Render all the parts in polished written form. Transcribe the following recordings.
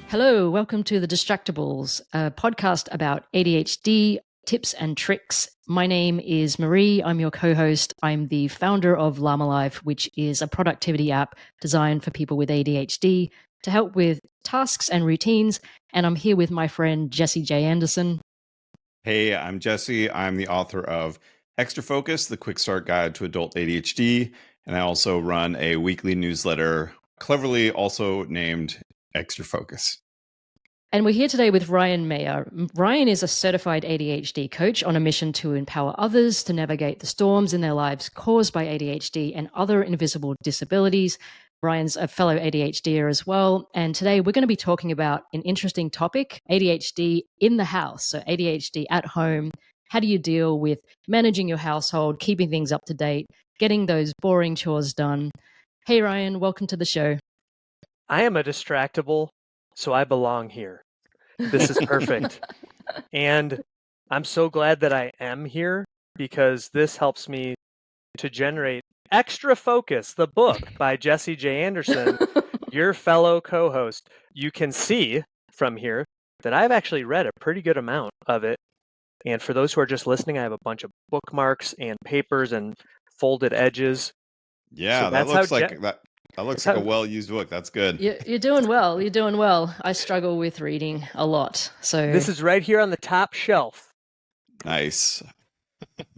Hello, welcome to the Distractables, a podcast about ADHD tips and tricks. My name is Marie. I'm your co-host. I'm the founder of Llama Life, which is a productivity app designed for people with ADHD to help with tasks and routines. And I'm here with my friend Jesse J. Anderson. Hey, I'm Jesse. I'm the author of Extra Focus, the quick start guide to adult ADHD. And I also run a weekly newsletter, cleverly also named Extra Focus. And we're here today with Ryan Mayer. Ryan is a certified ADHD coach on a mission to empower others to navigate the storms in their lives caused by ADHD and other invisible disabilities. Ryan's a fellow ADHDer as well. And today we're going to be talking about an interesting topic, ADHD in the house. So ADHD at home. How do you deal with managing your household, keeping things up to date, getting those boring chores done? Hey, Ryan, welcome to the show. I am a distractable, so I belong here. This is perfect. And I'm so glad that I am here because this helps me to generate Extra Focus, the book by Jesse J. Anderson, your fellow co-host. You can see from here that I've actually read a pretty good amount of it. And for those who are just listening, I have a bunch of bookmarks and papers and folded edges. Yeah, So that that's looks how like that looks like a well-used book. That's good. You're doing well. You're doing well. I struggle with reading a lot. So This is right here on the top shelf. Nice.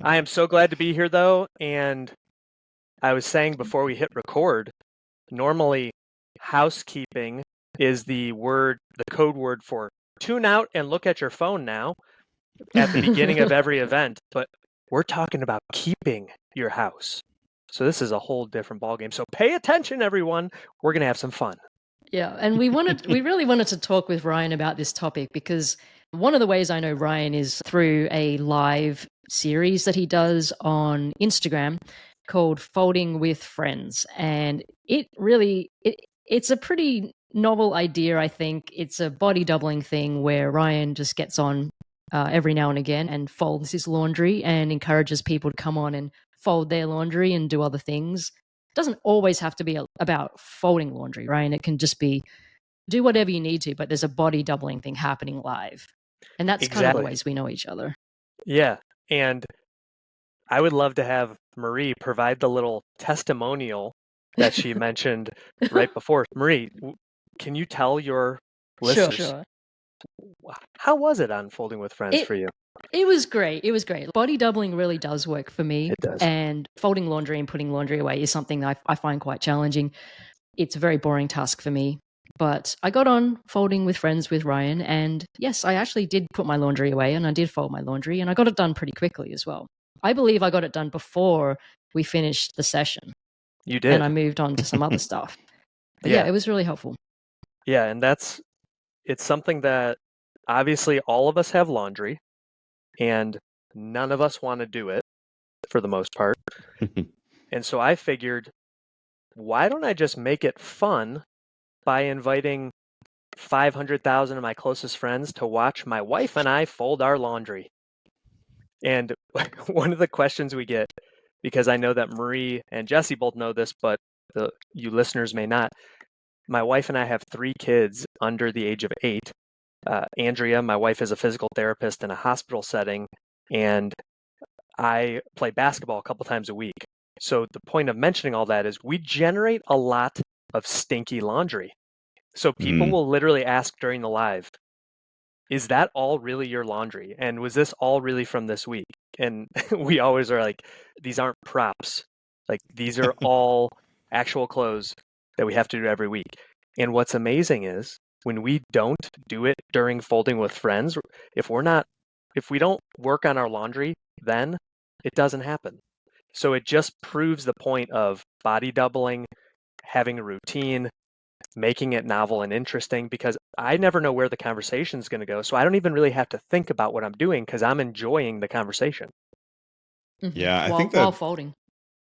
I am so glad to be here, though. And I was saying before we hit record, normally housekeeping is the code word for tune out and look at your phone now at the beginning of every event. But we're talking about keeping your house. So this is a whole different ballgame. So pay attention, everyone. We're going to have some fun. Yeah, and we really wanted to talk with Ryan about this topic because one of the ways I know Ryan is through a live series that he does on Instagram called Folding with Friends. And it's a pretty novel idea, I think. It's a body doubling thing where Ryan just gets on every now and again and folds his laundry and encourages people to come on and fold their laundry and do other things. It doesn't always have to be about folding laundry, right? And it can just be do whatever you need to, but there's a body doubling thing happening live. And that's kind of the ways we know each other. Yeah. And I would love to have Marie provide the little testimonial that she mentioned right before. Marie, can you tell your listeners, Sure. How was it on Folding with Friends for you? It was great. It was great. Body doubling really does work for me. It does. And folding laundry and putting laundry away is something that I find quite challenging. It's a very boring task for me. But I got on Folding with Friends with Ryan. And yes, I actually did put my laundry away and I did fold my laundry. And I got it done pretty quickly as well. I believe I got it done before we finished the session. You did. And I moved on to some other stuff. But yeah, it was really helpful. Yeah, and it's something that obviously all of us have laundry and none of us want to do it for the most part. And so I figured, why don't I just make it fun by inviting 500,000 of my closest friends to watch my wife and I fold our laundry? And one of the questions we get, because I know that Marie and Jesse both know this, but you listeners may not, my wife and I have 3 kids under the age of 8. Andrea, my wife, is a physical therapist in a hospital setting, and I play basketball a couple times a week. So the point of mentioning all that is we generate a lot of stinky laundry. So people will literally ask during the live, is that all really your laundry? And was this all really from this week? And we always are like, these aren't props. Like, these are all actual clothes that we have to do every week. And what's amazing is when we don't do it during Folding with Friends, if we don't work on our laundry, then it doesn't happen. So it just proves the point of body doubling, having a routine, making it novel and interesting, because I never know where the conversation is going to go. So I don't even really have to think about what I'm doing because I'm enjoying the conversation. Yeah, I think while folding.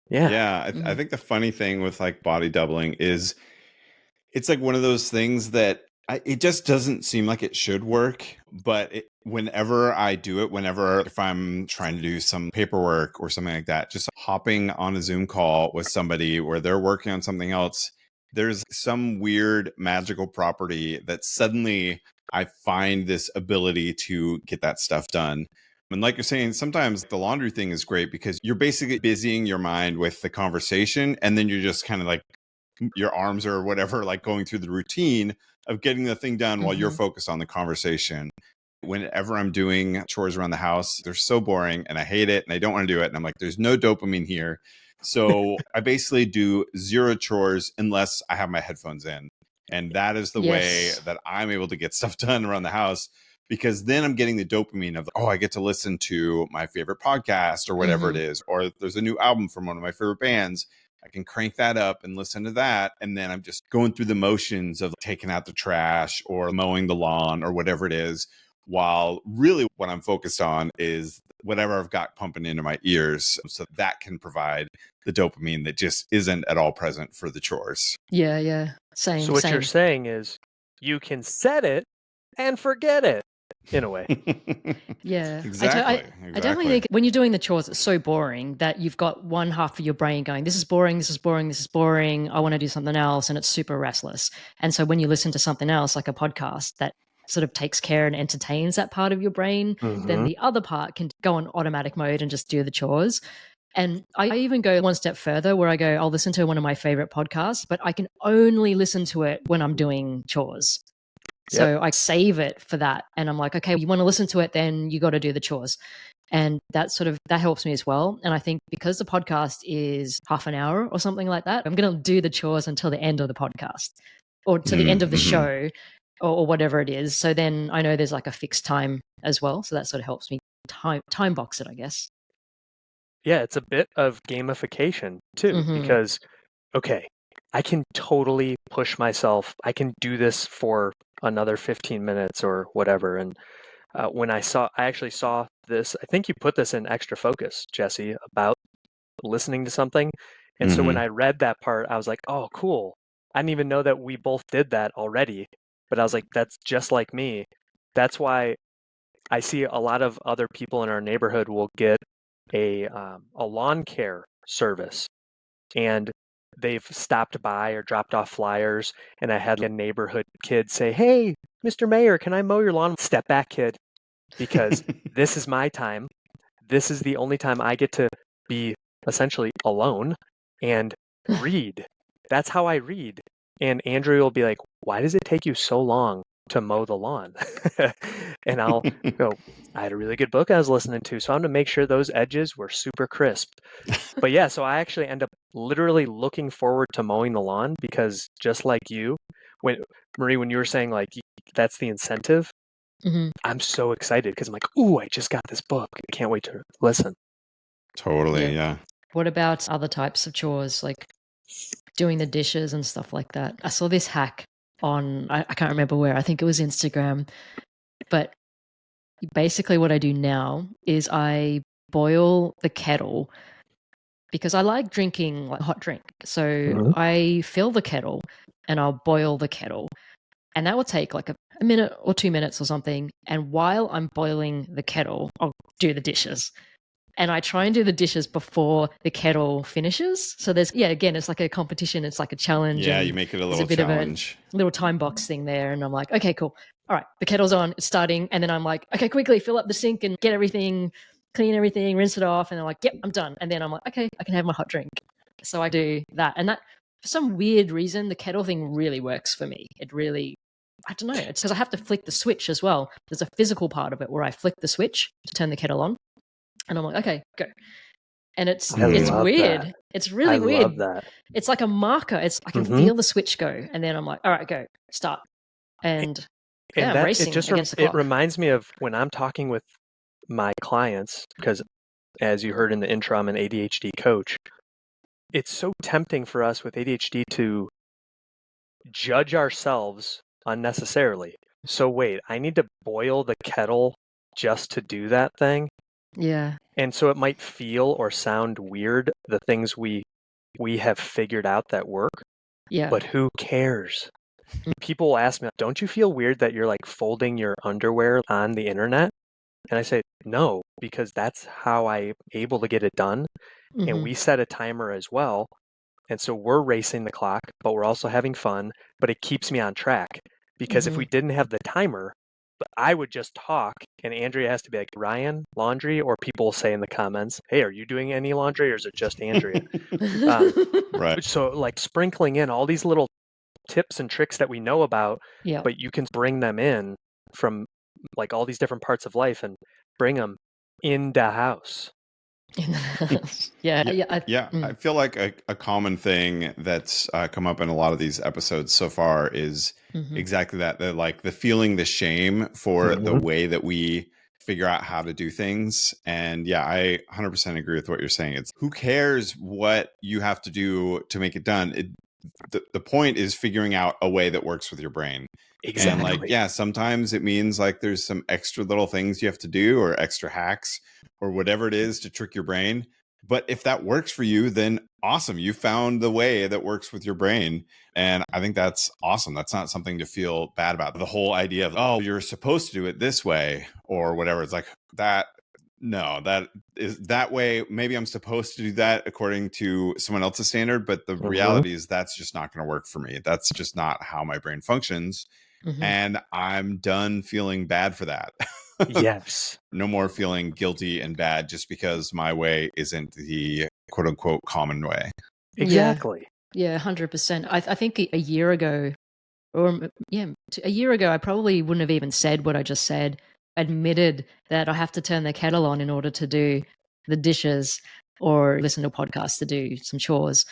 Yeah, I think the funny thing with like body doubling is it's like one of those things that it just doesn't seem like it should work. But whenever I do it, if I'm trying to do some paperwork or something like that, just hopping on a Zoom call with somebody where they're working on something else, there's some weird magical property that suddenly I find this ability to get that stuff done. And like you're saying, sometimes the laundry thing is great because you're basically busying your mind with the conversation, and then you're just kind of like your arms or whatever, like going through the routine of getting the thing done while you're focused on the conversation. Whenever I'm doing chores around the house, they're so boring and I hate it and I don't want to do it. And I'm like, there's no dopamine here. So I basically do zero chores unless I have my headphones in. And that is the way that I'm able to get stuff done around the house, because then I'm getting the dopamine of, oh, I get to listen to my favorite podcast or whatever it is, or there's a new album from one of my favorite bands. I can crank that up and listen to that. And then I'm just going through the motions of taking out the trash or mowing the lawn or whatever it is, while really what I'm focused on is whatever I've got pumping into my ears. So that can provide the dopamine that just isn't at all present for the chores. Yeah. Same. So what you're saying is you can set it and forget it in a way. Yeah. Exactly. I definitely think when you're doing the chores, it's so boring that you've got one half of your brain going, this is boring, this is boring, this is boring. I want to do something else. And it's super restless. And so when you listen to something else, like a podcast that sort of takes care and entertains that part of your brain, then the other part can go on automatic mode and just do the chores. And I even go one step further where I go, I'll listen to one of my favorite podcasts, but I can only listen to it when I'm doing chores. So I save it for that. And I'm like, okay, you want to listen to it, then you got to do the chores. And that helps me as well. And I think because the podcast is half an hour or something like that, I'm going to do the chores until the end of the podcast or to the end of the show or whatever it is. So then I know there's like a fixed time as well. So that sort of helps me time box it, I guess. Yeah, it's a bit of gamification too, because, okay, I can totally push myself. I can do this for another 15 minutes or whatever. And when I actually saw this, I think you put this in Extra Focus, Jesse, about listening to something. And so when I read that part, I was like, oh, cool. I didn't even know that we both did that already. But I was like, that's just like me. That's why I see a lot of other people in our neighborhood will get a lawn care service, and they've stopped by or dropped off flyers, and I had a neighborhood kid say, hey, Mr. Mayor, can I mow your lawn? Step back, kid, because this is my time. This is the only time I get to be essentially alone and read. That's how I read. And Andrea will be like, why does it take you so long to mow the lawn? And I'll go, I had a really good book I was listening to, so I'm going to make sure those edges were super crisp. But yeah, so I actually end up literally looking forward to mowing the lawn, because just like you, Marie, when you were saying like that's the incentive, I'm so excited because I'm like, ooh, I just got this book. I can't wait to listen. Totally, yeah. What about other types of chores, like doing the dishes and stuff like that? I saw this hack on, I can't remember where, I think it was Instagram, but basically what I do now is I boil the kettle because I like drinking like hot drink. So I fill the kettle and I'll boil the kettle. And that will take like a minute or 2 minutes or something. And while I'm boiling the kettle, I'll do the dishes. And I try and do the dishes before the kettle finishes. So again, it's like a competition. It's like a challenge. Yeah, you make it a little challenge. Of a little time box thing there. And I'm like, okay, cool. All right, the kettle's on, it's starting. And then I'm like, okay, quickly fill up the sink and get everything, clean everything, rinse it off. And I'm like, yep, I'm done. And then I'm like, okay, I can have my hot drink. So I do that. And that, for some weird reason, the kettle thing really works for me. It really, I don't know. It's because I have to flick the switch as well. There's a physical part of it where I flick the switch to turn the kettle on. And I'm like, okay, go. And it's weird. That. It's really weird. I love that. It's like a marker. I can feel the switch go. And then I'm like, all right, go, start. And I'm racing against the clock. It reminds me of when I'm talking with my clients, because as you heard in the intro, I'm an ADHD coach. It's so tempting for us with ADHD to judge ourselves unnecessarily. So wait, I need to boil the kettle just to do that thing? Yeah. And so it might feel or sound weird, the things we have figured out that work. Yeah. But who cares? People will ask me, don't you feel weird that you're like folding your underwear on the internet? And I say, no, because that's how I'm able to get it done. And we set a timer as well. And so we're racing the clock, but we're also having fun, but it keeps me on track. Because if we didn't have the timer, I would just talk and Andrea has to be like, Ryan, laundry, or people will say in the comments, hey, are you doing any laundry or is it just Andrea? Right. So like sprinkling in all these little tips and tricks that we know about, Yeah. but you can bring them in from like all these different parts of life and bring them in the house. Yeah. I feel like a common thing that's come up in a lot of these episodes so far is exactly that. Like the feeling the shame for the way that we figure out how to do things. And yeah, I 100% agree with what you're saying. It's who cares what you have to do to make it done. The point is figuring out a way that works with your brain. Exactly. And like, yeah, sometimes it means like there's some extra little things you have to do or extra hacks or whatever it is to trick your brain. But if that works for you, then awesome. You found the way that works with your brain. And I think that's awesome. That's not something to feel bad about. The whole idea of, oh, you're supposed to do it this way or whatever. It's like that. No, that is that way. Maybe I'm supposed to do that according to someone else's standard. But the reality is that's just not going to work for me. That's just not how my brain functions. And I'm done feeling bad for that. Yes. No more feeling guilty and bad just because my way isn't the quote unquote common way. Exactly. Yeah, 100%. I think a year ago, or a year ago, I probably wouldn't have even said what I just said, admitted that I have to turn the kettle on in order to do the dishes or listen to a podcast to do some chores.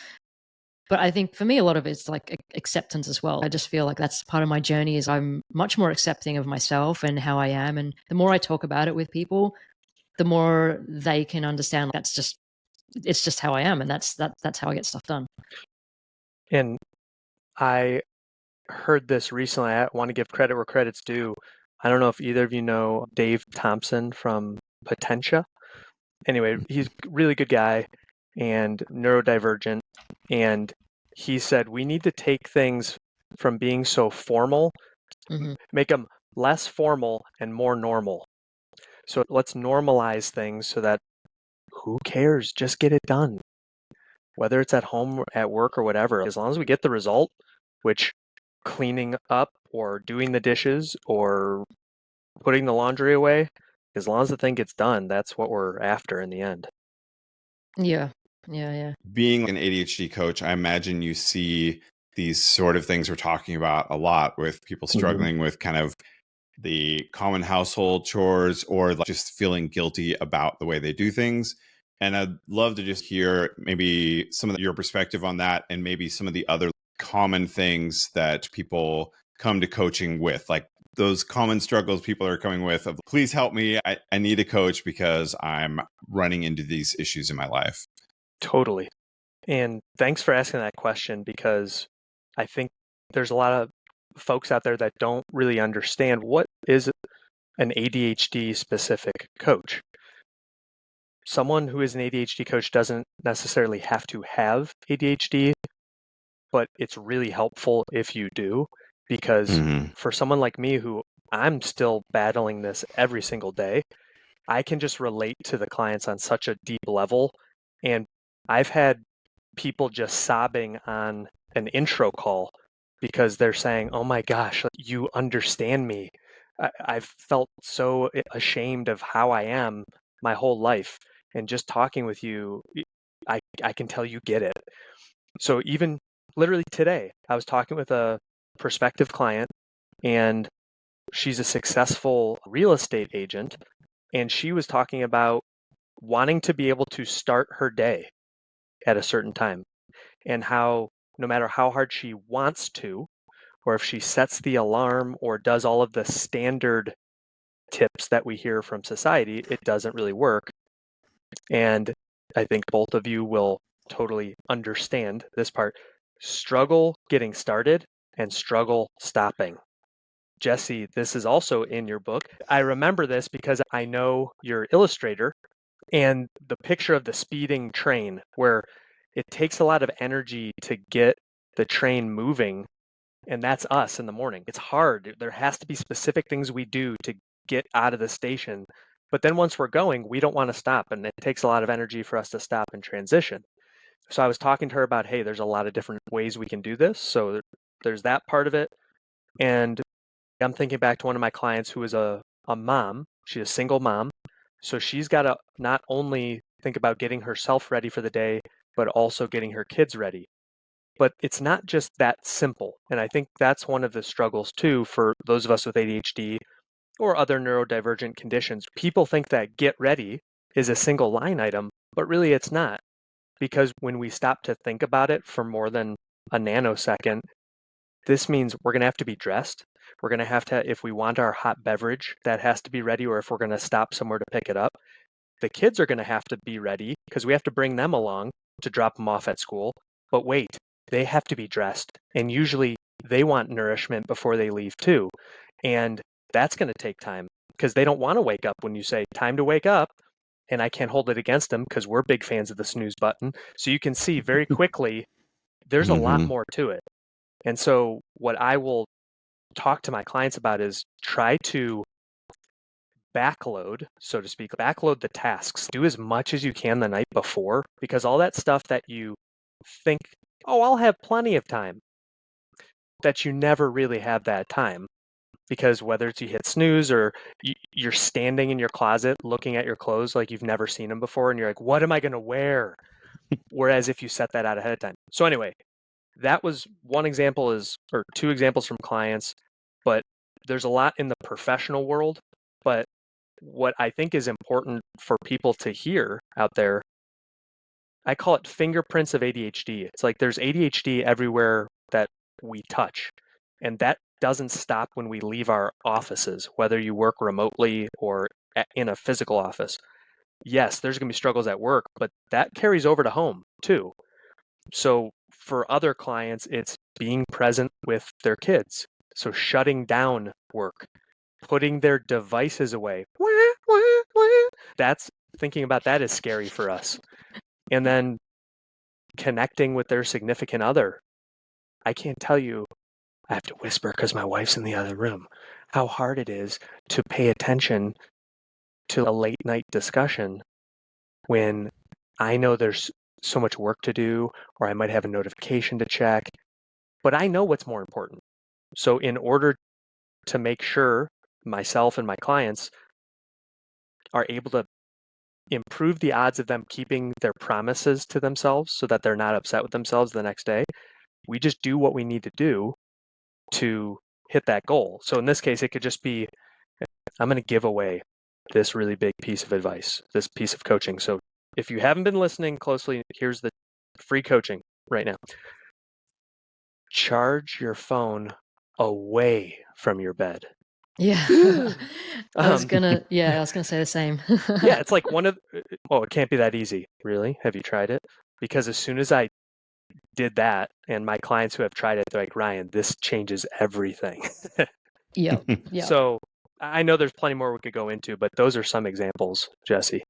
But I think for me, a lot of it's like acceptance as well. I just feel like that's part of my journey is I'm much more accepting of myself and how I am. And the more I talk about it with people, the more they can understand it's just how I am. And that's how I get stuff done. And I heard this recently. I want to give credit where credit's due. I don't know if either of you know Dave Thompson from Potentia. Anyway, he's a really good guy and neurodivergent. And he said, we need to take things from being so formal, make them less formal and more normal. So let's normalize things so that who cares? Just get it done. Whether it's at home, at work, or whatever, as long as we get the result, which cleaning up or doing the dishes or putting the laundry away, as long as the thing gets done, that's what we're after in the end. Yeah. Being an ADHD coach, I imagine you see these sort of things we're talking about a lot with people struggling with kind of the common household chores or like just feeling guilty about the way they do things. And I'd love to just hear maybe some of your perspective on that and maybe some of the other common things that people come to coaching with, like those common struggles people are coming with of, please help me. I need a coach because I'm running into these issues in my life. Totally. And thanks for asking that question because I think there's a lot of folks out there that don't really understand what is an ADHD specific coach. Someone who is an ADHD coach doesn't necessarily have to have ADHD, but it's really helpful if you do, because for someone like me who I'm still battling this every single day, I can just relate to the clients on such a deep level. And I've had people just sobbing on an intro call because they're saying, oh my gosh, you understand me. I've felt so ashamed of how I am my whole life. And just talking with you, I can tell you get it. So even literally today, I was talking with a prospective client and she's a successful real estate agent. And she was talking about wanting to be able to start her day at a certain time and how no matter how hard she wants to, or if she sets the alarm or does all of the standard tips that we hear from society, it doesn't really work. And I think both of you will totally understand this part. Struggle getting started and struggle stopping. Jesse, this is also in your book. I remember this because I know your illustrator and the picture of the speeding train where it takes a lot of energy to get the train moving. And that's us in the morning. It's hard. There has to be specific things we do to get out of the station. But then once we're going, we don't want to stop. And it takes a lot of energy for us to stop and transition. So I was talking to her about, hey, there's a lot of different ways we can do this. So there's that part of it. And I'm thinking back to one of my clients who is a mom. She's a single mom. So she's got to not only think about getting herself ready for the day, but also getting her kids ready. But it's not just that simple. And I think that's one of the struggles too for those of us with ADHD or other neurodivergent conditions. People think that get ready is a single line item, but really it's not. Because when we stop to think about it for more than a nanosecond, this means we're going to have to be dressed. We're going to have to, if we want our hot beverage, that has to be ready, or if we're going to stop somewhere to pick it up. The kids are going to have to be ready because we have to bring them along to drop them off at school. But wait, they have to be dressed. And usually they want nourishment before they leave too. And that's going to take time because they don't want to wake up when you say, time to wake up. And I can't hold it against them because we're big fans of the snooze button. So you can see very quickly, there's a lot more to it. And so what I will talk to my clients about is try to backload, so to speak, backload the tasks. Do as much as you can the night before, because all that stuff that you think, oh, I'll have plenty of time, that you never really have that time. Because whether it's you hit snooze or you're standing in your closet looking at your clothes like you've never seen them before, and you're like, what am I going to wear? Whereas if you set that out ahead of time. So anyway, that was one example or two examples from clients, but there's a lot in the professional world. But what I think is important for people to hear out there, I call it fingerprints of ADHD. It's like there's ADHD everywhere that we touch. And that doesn't stop when we leave our offices, whether you work remotely or in a physical office. Yes, there's going to be struggles at work, but that carries over to home too. So for other clients, it's being present with their kids. So shutting down work, putting their devices away. That's thinking about that is scary for us. And then connecting with their significant other. I can't tell you, I have to whisper because my wife's in the other room, how hard it is to pay attention to a late night discussion when I know there's so much work to do, or I might have a notification to check, but I know what's more important. So in order to make sure myself and my clients are able to improve the odds of them keeping their promises to themselves so that they're not upset with themselves the next day, we just do what we need to do to hit that goal. So in this case, it could just be, I'm going to give away this really big piece of advice, this piece of coaching. So if you haven't been listening closely, here's the free coaching right now. Charge your phone away from your bed. Yeah. I was gonna say the same. Yeah, it's like it can't be that easy. Really? Have you tried it? Because as soon as I did that, and my clients who have tried it, they're like, Ryan, this changes everything. Yeah. So I know there's plenty more we could go into, but those are some examples, Jesse.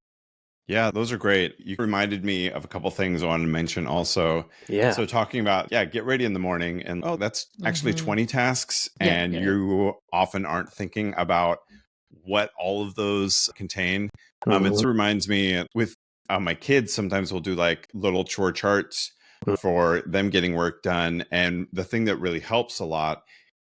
Yeah, those are great. You reminded me of a couple things I wanted to mention also. Yeah. So talking about, get ready in the morning, and that's actually 20 tasks. And you often aren't thinking about what all of those contain. It reminds me with my kids, sometimes we'll do like little chore charts for them getting work done. And the thing that really helps a lot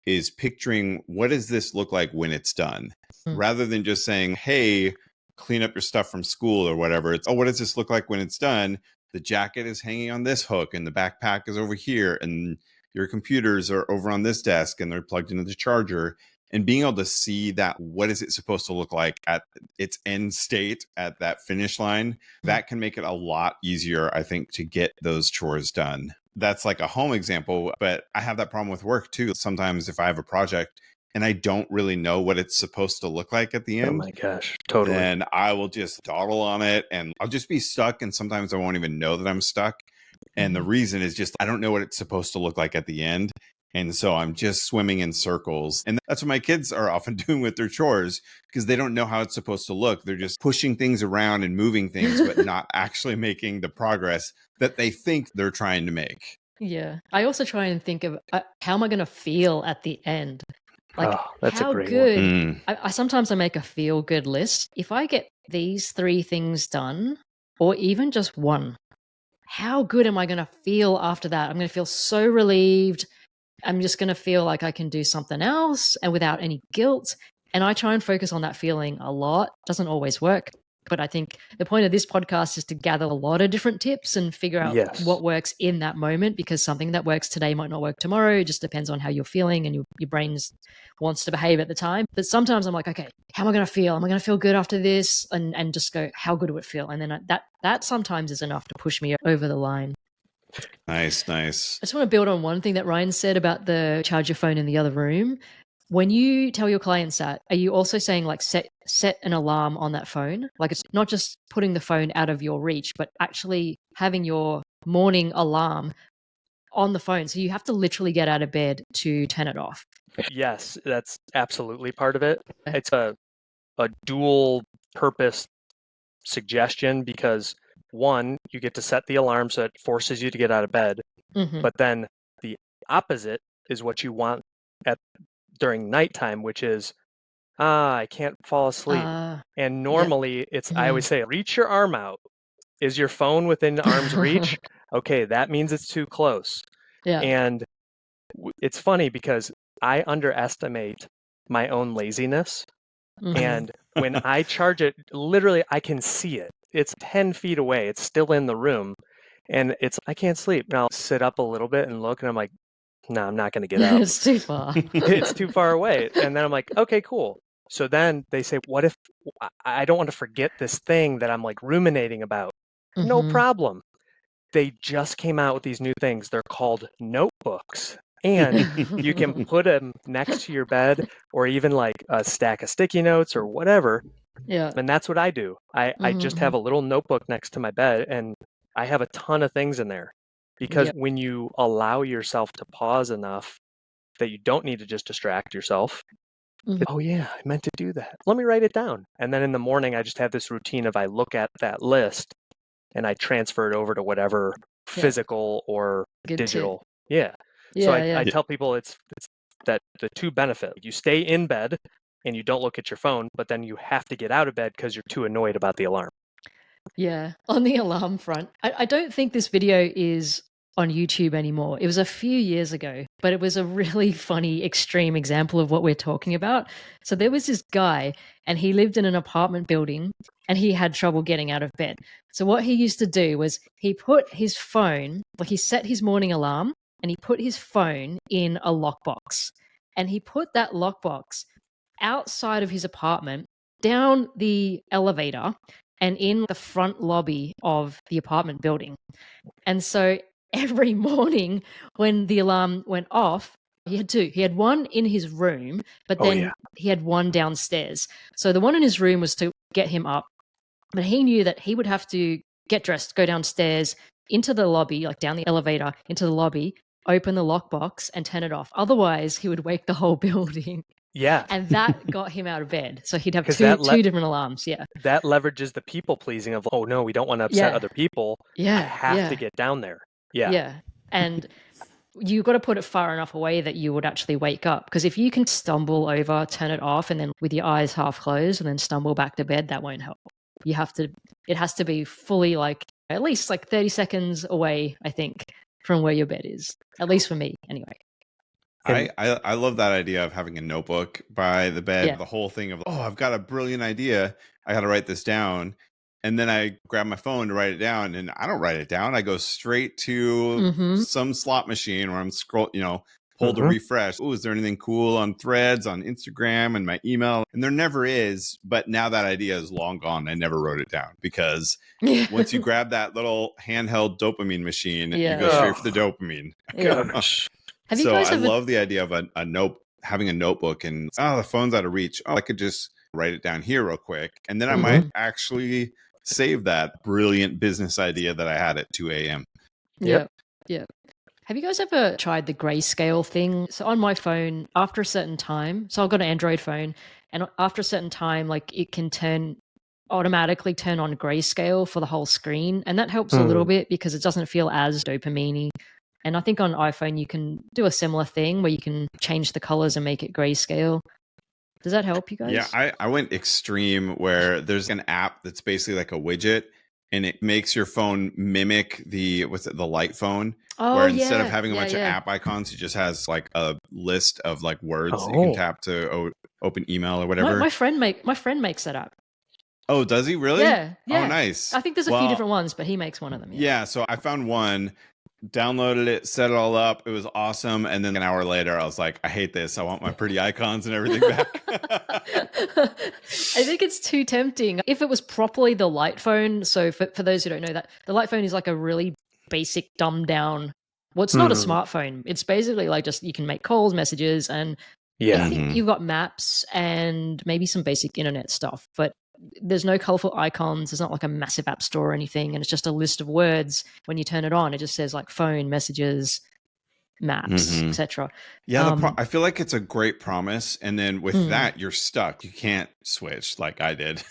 is picturing, what does this look like when it's done? Rather than just saying, hey, clean up your stuff from school or whatever. It's, what does this look like when it's done? The jacket is hanging on this hook and the backpack is over here and your computers are over on this desk and they're plugged into the charger. And being able to see that, what is it supposed to look like at its end state, at that finish line, that can make it a lot easier, I think, to get those chores done. That's like a home example, but I have that problem with work too. Sometimes if I have a project and I don't really know what it's supposed to look like at the end. Oh my gosh, totally. Then I will just dawdle on it and I'll just be stuck. And sometimes I won't even know that I'm stuck. And the reason is just, I don't know what it's supposed to look like at the end. And so I'm just swimming in circles. And that's what my kids are often doing with their chores, because they don't know how it's supposed to look. They're just pushing things around and moving things, but not actually making the progress that they think they're trying to make. Yeah. I also try and think of how am I going to feel at the end? Like, that's how a great good. one. I sometimes I make a feel good list. If I get these 3 things done, or even just one, how good am I going to feel after that? I'm going to feel so relieved. I'm just going to feel like I can do something else and without any guilt. And I try and focus on that feeling a lot. Doesn't always work. But I think the point of this podcast is to gather a lot of different tips and figure out what works in that moment, because something that works today might not work tomorrow. It just depends on how you're feeling and your brain's wants to behave at the time. But sometimes I'm like, okay, how am I going to feel? Am I going to feel good after this? And just go, how good would it feel? And then that sometimes is enough to push me over the line. Nice. I just want to build on one thing that Ryan said about the charge your phone in the other room. When you tell your clients that, are you also saying like set an alarm on that phone? Like it's not just putting the phone out of your reach, but actually having your morning alarm on the phone. So you have to literally get out of bed to turn it off. Yes, that's absolutely part of it. It's a dual purpose suggestion because one, you get to set the alarm so it forces you to get out of bed. Mm-hmm. But then the opposite is what you want during nighttime, which is, I can't fall asleep. And normally I always say, reach your arm out. Is your phone within arm's reach? Okay, that means it's too close. Yeah. And it's funny because I underestimate my own laziness. Mm-hmm. And when I charge it, literally, I can see it. It's 10 feet away. It's still in the room. And I can't sleep. And I'll sit up a little bit and look, and I'm like, no, I'm not going to get up. It's too far. It's too far away. And then I'm like, okay, cool. So then they say, what if I don't want to forget this thing that I'm like ruminating about? Mm-hmm. No problem. They just came out with these new things. They're called notebooks. And you can put them next to your bed or even like a stack of sticky notes or whatever. Yeah. And that's what I do. I just have a little notebook next to my bed and I have a ton of things in there. Because when you allow yourself to pause enough that you don't need to just distract yourself, oh yeah, I meant to do that. Let me write it down. And then in the morning, I just have this routine of I look at that list and I transfer it over to whatever physical or digital. Yeah. So I tell people it's that the two benefits. You stay in bed and you don't look at your phone, but then you have to get out of bed because you're too annoyed about the alarm. Yeah. On the alarm front, I don't think this video is on YouTube anymore. It was a few years ago, but it was a really funny, extreme example of what we're talking about. So there was this guy and he lived in an apartment building and he had trouble getting out of bed. So what he used to do was he put his phone, like he set his morning alarm and he put his phone in a lockbox. And he put that lockbox outside of his apartment, down the elevator, and in the front lobby of the apartment building. And so every morning when the alarm went off, he had two. He had one in his room, but then he had one downstairs. So the one in his room was to get him up, but he knew that he would have to get dressed, go downstairs into the lobby, like down the elevator into the lobby, open the lockbox and turn it off. Otherwise, he would wake the whole building. Yeah. And that got him out of bed. So he'd have two different alarms. Yeah. That leverages the people pleasing of, oh no, we don't want to upset other people. Yeah. I have to get down there. Yeah. Yeah. And you got to put it far enough away that you would actually wake up. Because if you can stumble over, turn it off, and then with your eyes half closed and then stumble back to bed, that won't help. It has to be fully like at least like 30 seconds away, I think, from where your bed is. At least for me, anyway. I love that idea of having a notebook by the bed. The whole thing of, oh, I've got a brilliant idea. I got to write this down. And then I grab my phone to write it down, and I don't write it down. I go straight to some slot machine where I'm pull to refresh. Oh, is there anything cool on Threads, on Instagram, and my email? And there never is. But now that idea is long gone. I never wrote it down because once you grab that little handheld dopamine machine, you go straight for the dopamine. Gosh. So I love the idea of having a notebook and the phone's out of reach. Oh, I could just write it down here real quick. And then I might actually save that brilliant business idea that I had at 2 a.m. Yeah. Have you guys ever tried the grayscale thing? So on my phone, after a certain time, so I've got an Android phone, and after a certain time, like it can automatically turn on grayscale for the whole screen. And that helps a little bit because it doesn't feel as dopamine-y. And I think on iPhone, you can do a similar thing where you can change the colors and make it grayscale. Does that help you guys? Yeah, I went extreme where there's an app that's basically like a widget, and it makes your phone mimic the light phone. Oh, where instead of yeah. having a Yeah, bunch of yeah. app icons, it just has like a list of like words that you can Oh, tap to open email or My, whatever. my friend makes that up. Oh, does he really? Yeah, Oh, yeah. nice. I think there's a few Well, different ones, but he makes one of them. Yeah. yeah, so I found one, downloaded it, set it all up. It was awesome. And then an hour later, I was like, I hate this. I want my pretty icons and everything back. I think it's too tempting. If it was properly the light phone, so for those who don't know that, the light phone is like a really basic, dumbed down. Well, it's not a smartphone. It's basically like just you can make calls, messages, and I yeah. think you've got maps and maybe some basic internet stuff, but there's no colorful icons. There's not like a massive app store or anything. And it's just a list of words. When you turn it on, it just says like phone, messages, maps, etc. Yeah, I feel like it's a great promise. And then with Mm. that, you're stuck. You can't switch like I did.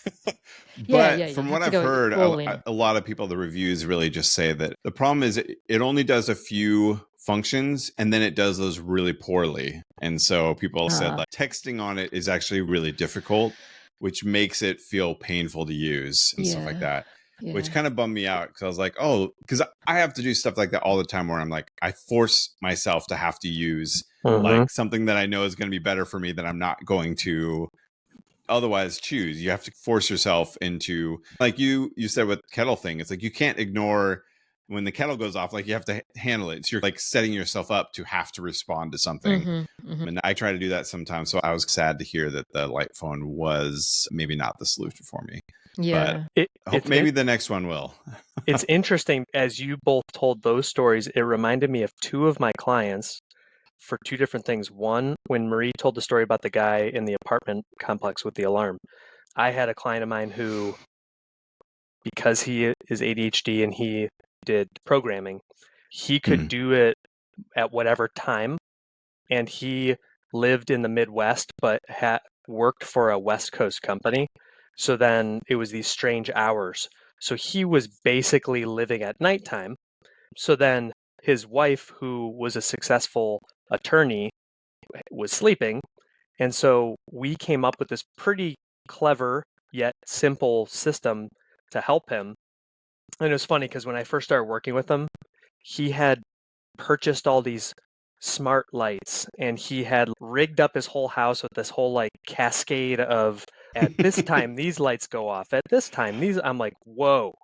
Yeah, But from you what have to I've go heard, all in. a lot of people, the reviews really just say that the problem is it only does a few functions and then it does those really poorly. And so people said like texting on it is actually really difficult, which makes it feel painful to use and stuff like that. Which kind of bummed me out because I was like, oh, because I have to do stuff like that all the time where I'm like, I force myself to have to use like something that I know is going to be better for me that I'm not going to otherwise choose. You have to force yourself into, like you said with kettle thing, it's like you can't ignore when the kettle goes off, like you have to handle it. So you're like setting yourself up to have to respond to something. And I try to do that sometimes. So I was sad to hear that the light phone was maybe not the solution for me. Yeah. But I hope maybe the next one will. It's interesting, as you both told those stories, it reminded me of two of my clients for two different things. One, when Marie told the story about the guy in the apartment complex with the alarm, I had a client of mine who, because he is ADHD and he did programming, he could do it at whatever time. And he lived in the Midwest, but had worked for a West Coast company. So then it was these strange hours. So he was basically living at nighttime. So then his wife, who was a successful attorney, was sleeping. And so we came up with this pretty clever yet simple system to help him. And it was funny because when I first started working with him, he had purchased all these smart lights and he had rigged up his whole house with this whole like cascade of at this time these lights go off, at this time these. I'm like, whoa.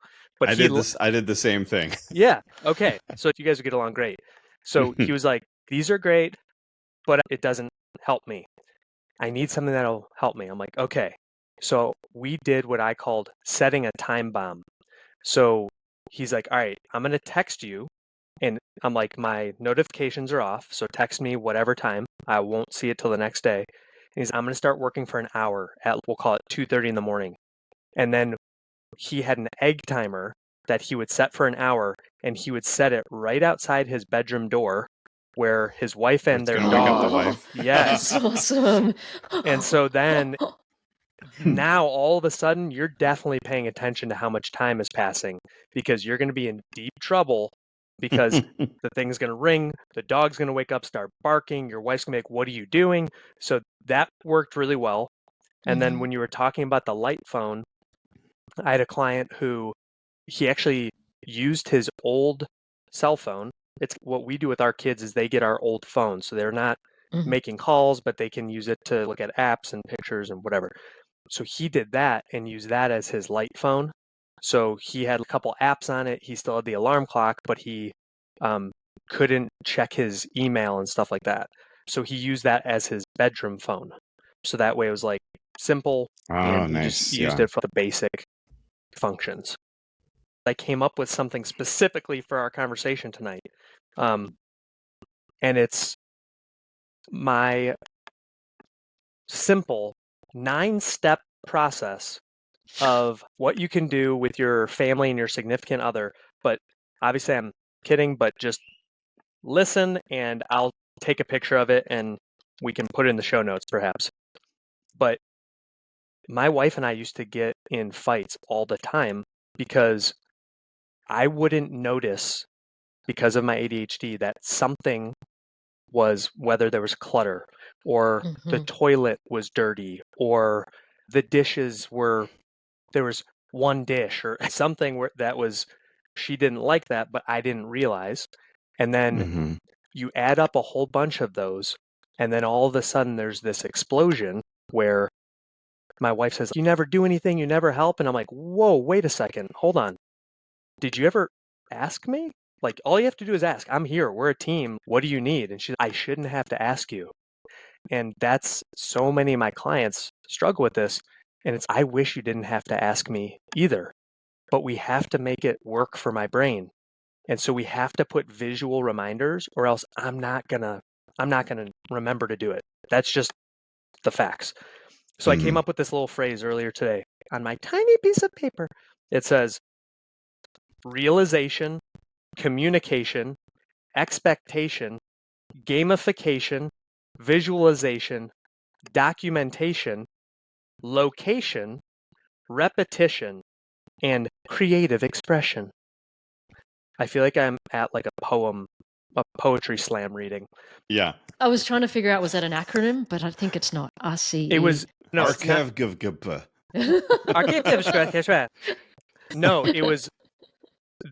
But I did the same thing. Yeah, okay, so you guys would get along great. So he was like, these are great, but it doesn't help me. I need something that'll help me. I'm like, okay. So we did what I called setting a time bomb. So he's like, all right, I'm going to text you. And I'm like, my notifications are off. So text me whatever time. I won't see it till the next day. And I'm going to start working for an hour at, we'll call it 2:30 in the morning. And then he had an egg timer that he would set for an hour. And he would set it right outside his bedroom door where his wife and their Wake up the dog. wife. Yes. That's awesome. And so then now all of a sudden you're definitely paying attention to how much time is passing because you're going to be in deep trouble because the thing's going to ring, the dog's going to wake up, start barking, your wife's going to be like, what are you doing? So that worked really well. And then when you were talking about the light phone, I had a client who he actually used his old cell phone. It's what we do with our kids is they get our old phones. So they're not making calls, but they can use it to look at apps and pictures and whatever. So he did that and used that as his light phone. So he had a couple apps on it. He still had the alarm clock, but he couldn't check his email and stuff like that. So he used that as his bedroom phone. So that way it was like simple and he just used it for the basic functions. I came up with something specifically for our conversation tonight. And it's my simple 9-step process of what you can do with your family and your significant other. But obviously I'm kidding, but just listen and I'll take a picture of it and we can put it in the show notes perhaps. But my wife and I used to get in fights all the time because I wouldn't notice, because of my ADHD, that something was, whether there was clutter or the toilet was dirty or the dishes were, there was one dish or something that was, she didn't like that, but I didn't realize. And then you add up a whole bunch of those, and then all of a sudden there's this explosion where my wife says, "You never do anything, you never help." And I'm like, whoa, wait a second, hold on. Did you ever ask me? Like, all you have to do is ask. I'm here. We're a team. What do you need? And I shouldn't have to ask you. And that's so many of my clients struggle with this. And I wish you didn't have to ask me either. But we have to make it work for my brain. And so we have to put visual reminders, or else I'm not gonna remember to do it. That's just the facts. So I came up with this little phrase earlier today on my tiny piece of paper. It says, realization, communication, expectation, gamification, visualization, documentation, location, repetition, and creative expression. I feel like I'm at like a poetry slam reading. Yeah. I was trying to figure out, was that an acronym? But I think it's not. RCE. It was no. No, it was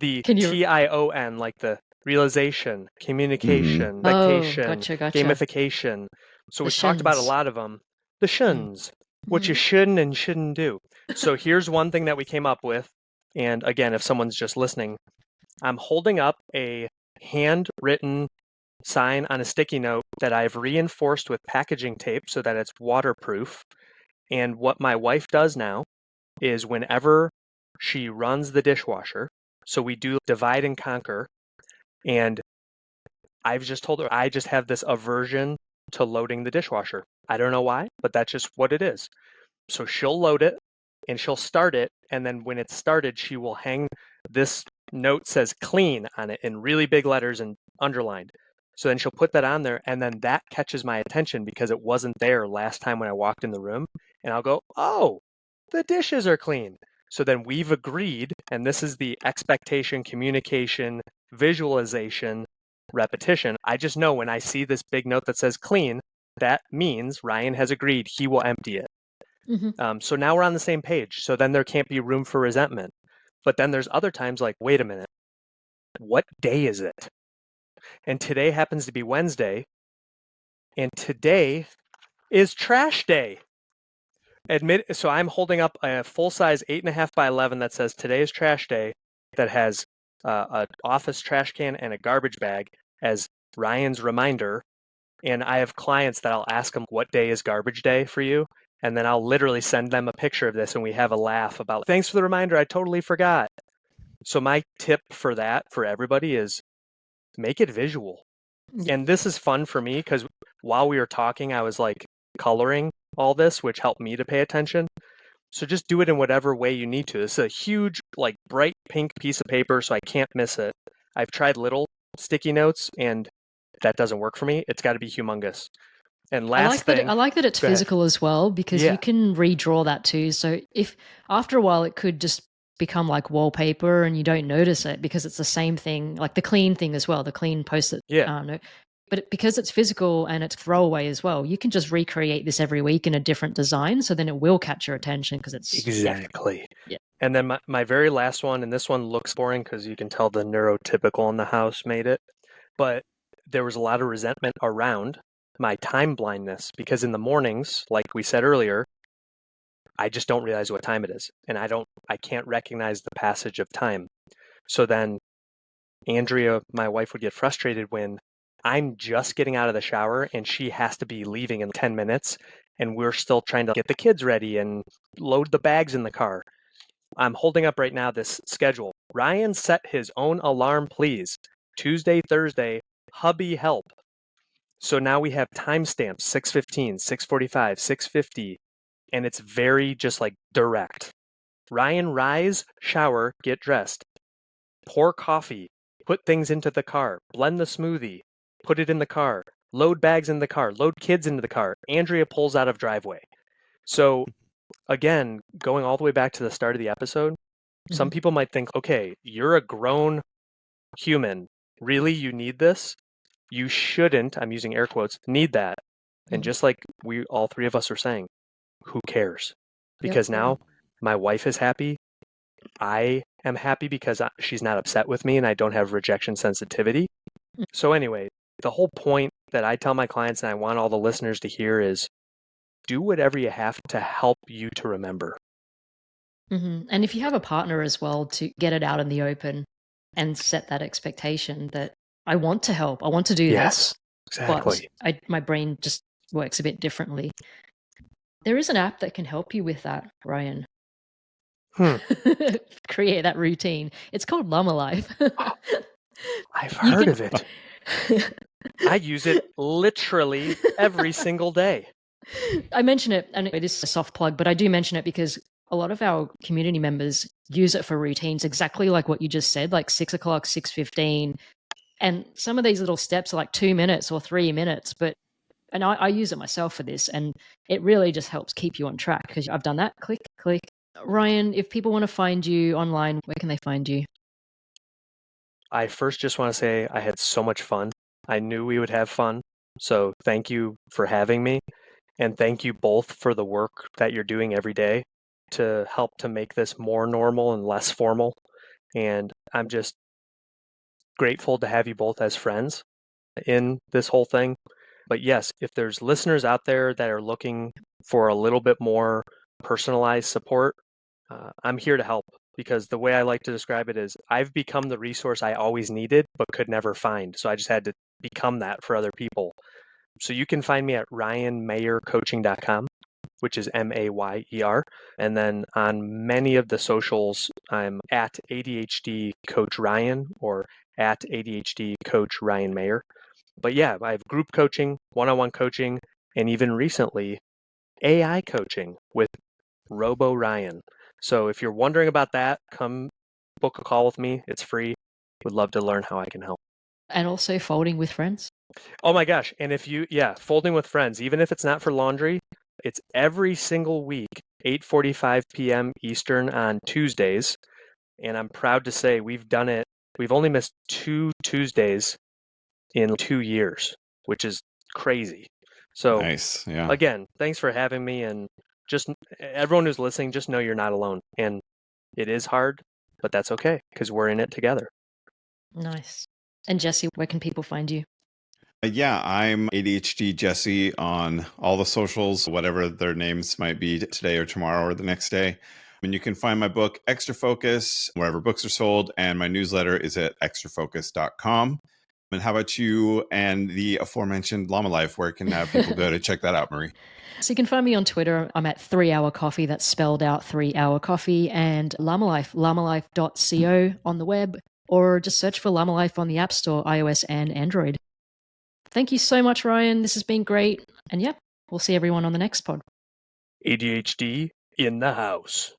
the TION, like the realization, communication, vacation, gotcha. gamification. So we talked about a lot of them. The shuns, what you shouldn't and shouldn't do. So here's one thing that we came up with. And again, if someone's just listening, I'm holding up a handwritten sign on a sticky note that I've reinforced with packaging tape so that it's waterproof. And what my wife does now is whenever she runs the dishwasher, so we do divide and conquer, and I've just told her I just have this aversion to loading the dishwasher. I don't know why, but that's just what it is. So she'll load it and she'll start it, and then when it's started, she will hang this note says clean on it in really big letters and underlined. So then she'll put that on there, and then that catches my attention because it wasn't there last time when I walked in the room. And I'll go, oh, the dishes are clean. So then we've agreed, and this is the expectation, communication, visualization, repetition. I just know when I see this big note that says clean, that means Ryan has agreed he will empty it. So now we're on the same page. So then there can't be room for resentment. But then there's other times like, wait a minute, what day is it? And today happens to be Wednesday. And today is trash day. So I'm holding up a full-size 8.5 by 11 that says today is trash day, that has an office trash can and a garbage bag as Ryan's reminder. And I have clients that I'll ask them, what day is garbage day for you? And then I'll literally send them a picture of this and we have a laugh about, thanks for the reminder, I totally forgot. So my tip for that, for everybody, is make it visual. And this is fun for me because while we were talking, I was like coloring all this, which helped me to pay attention. So just do it in whatever way you need to. This is a huge, like bright pink piece of paper, so I can't miss it. I've tried little sticky notes and that doesn't work for me. It's got to be humongous. And last thing, I like that it's physical as well, because you can redraw that too. So if after a while it could just become like wallpaper and you don't notice it because it's the same thing, like the clean thing as well, the clean post-it note. But because it's physical and it's throwaway as well, you can just recreate this every week in a different design. So then it will catch your attention because it's exactly. Yeah. And then my very last one, and this one looks boring because you can tell the neurotypical in the house made it, but there was a lot of resentment around my time blindness because in the mornings, like we said earlier, I just don't realize what time it is. And I can't recognize the passage of time. So then Andrea, my wife, would get frustrated when I'm just getting out of the shower and she has to be leaving in 10 minutes and we're still trying to get the kids ready and load the bags in the car. I'm holding up right now this schedule. Ryan set his own alarm, please. Tuesday, Thursday, hubby help. So now we have timestamps, 6:15, 6:45, 6:50, and it's very just like direct. Ryan, rise, shower, get dressed. Pour coffee, put things into the car, blend the smoothie, put it in the car, load bags in the car, load kids into the car. Andrea pulls out of driveway. So again, going all the way back to the start of the episode, some people might think, okay, you're a grown human. Really, you need this? You shouldn't, I'm using air quotes, need that. And just like we all three of us are saying, who cares? Because now my wife is happy, I am happy because she's not upset with me and I don't have rejection sensitivity. So anyway, the whole point that I tell my clients and I want all the listeners to hear is do whatever you have to help you to remember. And if you have a partner as well, to get it out in the open and set that expectation that I want to help, I want to do Yes, this, exactly. but my brain just works a bit differently. There is an app that can help you with that, Ryan. Create that routine. It's called Llama Life. I've heard of it. I use it literally every single day. I mention it, and it is a soft plug, but I do mention it because a lot of our community members use it for routines, exactly like what you just said, like 6 o'clock, 6:15. And some of these little steps are like 2 minutes or 3 minutes, and I use it myself for this, and it really just helps keep you on track because I've done that. Click, click. Ryan, if people want to find you online, where can they find you? I first just want to say I had so much fun. I knew we would have fun. So thank you for having me. And thank you both for the work that you're doing every day to help to make this more normal and less formal. And I'm just grateful to have you both as friends in this whole thing. But yes, if there's listeners out there that are looking for a little bit more personalized support, I'm here to help, because the way I like to describe it is I've become the resource I always needed but could never find. So I just had to become that for other people. So you can find me at ryanmayercoaching.com, which is Mayer. And then on many of the socials, I'm at ADHD Coach Ryan or at ADHD Coach Ryan Mayer. But yeah, I have group coaching, one-on-one coaching, and even recently, AI coaching with Robo Ryan. So if you're wondering about that, come book a call with me. It's free. Would love to learn how I can help. And also folding with friends. Oh my gosh. And if folding with friends, even if it's not for laundry, it's every single week, 8:45 p.m. Eastern on Tuesdays. And I'm proud to say we've done it. We've only missed 2 Tuesdays in 2 years, which is crazy. So Nice. Yeah. again, thanks for having me. And just everyone who's listening, just know you're not alone. And it is hard, but that's okay because we're in it together. Nice. And Jesse, where can people find you? Yeah, I'm ADHD Jesse on all the socials, whatever their names might be today or tomorrow or the next day. And you can find my book, Extra Focus, wherever books are sold. And my newsletter is at extrafocus.com. And how about you and the aforementioned Llama Life? Where can people go to check that out, Marie? So you can find me on Twitter. I'm at 3 Hour Coffee. That's spelled out 3 Hour Coffee. And Llama Life, llama-life.co on the web, or just search for Llama Life on the App Store, iOS and Android. Thank you so much, Ryan. This has been great. And we'll see everyone on the next pod. ADHD in the house.